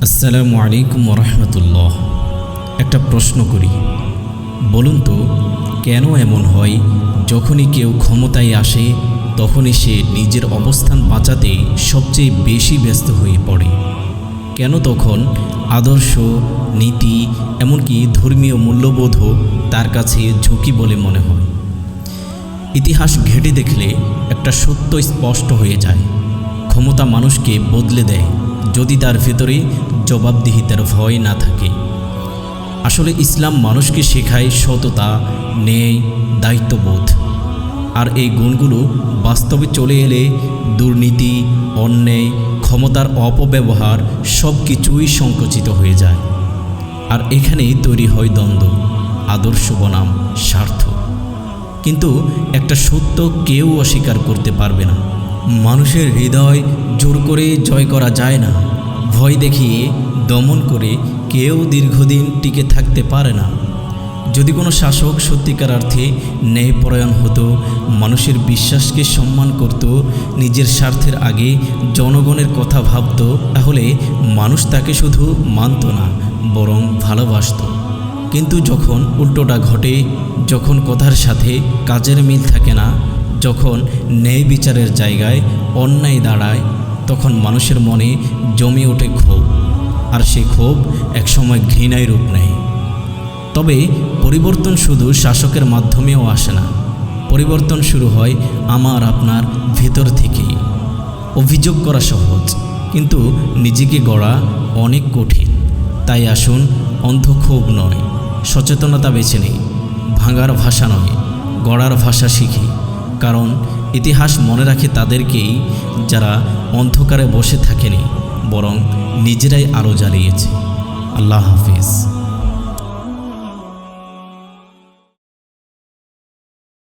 আসসালামু আলাইকুম রহমতুল্লাহ। একটা প্রশ্ন করি, বলুন তো কেন এমন হয় যখনই কেউ ক্ষমতায় আসে তখনই সে নিজের অবস্থান বাঁচাতে সবচেয়ে বেশি ব্যস্ত হয়ে পড়ে? কেন তখন আদর্শ, নীতি, এমনকি ধর্মীয় মূল্যবোধও তার কাছে ঝুঁকি বলে মনে হয়? ইতিহাস ঘেঁটে দেখলে একটা সত্য স্পষ্ট হয়ে যায়, ক্ষমতা মানুষকে বদলে দেয় যদি তার ভেতরে জবাবদিহিতার ভয় না থাকে। আসলে ইসলাম মানুষকে শেখায় সততা, ন্যায়, দায়িত্ববোধ। আর এই গুণগুলো বাস্তবে চলে এলে দুর্নীতি, অন্যায়, ক্ষমতার অপব্যবহার সব কিছুই সংকুচিত হয়ে যায়। আর এখানেই তৈরি হয় দ্বন্দ্ব, আদর্শ বনাম স্বার্থ। কিন্তু একটা সত্য কেউ অস্বীকার করতে পারবে না, মানুষের হৃদয় জোর করে জয় করা যায় না, ভয় দেখিয়ে, দমন করে কেউ দীর্ঘদিন টিকে থাকতে পারে না। যদি কোনো শাসক সত্যিকার অর্থে ন্যায়পরায়ণ হতো, মানুষের বিশ্বাসকে সম্মান করত, নিজের স্বার্থের আগে জনগণের কথা ভাবত, তাহলে মানুষ তাকে শুধু মানত না, বরং ভালোবাসত। কিন্তু যখন উল্টোটা ঘটে, যখন কথার সাথে কাজের মিল থাকে না, যখন ন্যায় বিচারের জায়গায় অন্যায় দাঁড়ায়, তখন মানুষের মনে জমে ওঠে ক্ষোভ। আর সেই ক্ষোভ একসময় ঘৃণায় রূপ নেয়। তবে পরিবর্তন শুধু শাসকের মাধ্যমেও আসে না, পরিবর্তন শুরু হয় আমার আপনার ভেতর থেকেই। অভিযোগ করা সহজ, কিন্তু নিজেকে গড়া অনেক কঠিন। তাই আসুন অন্ধ ক্ষোভ নয়, সচেতনতা বেছে নেই, ভাঙার ভাষা নয়, গড়ার ভাষা শিখি। কারণ ইতিহাস মনে রাখে তাদেরকেই যারা অন্ধকারে বসে থাকেনি, বরং নিজেরাই আলো জ্বালিয়েছে। আল্লাহ হাফেজ।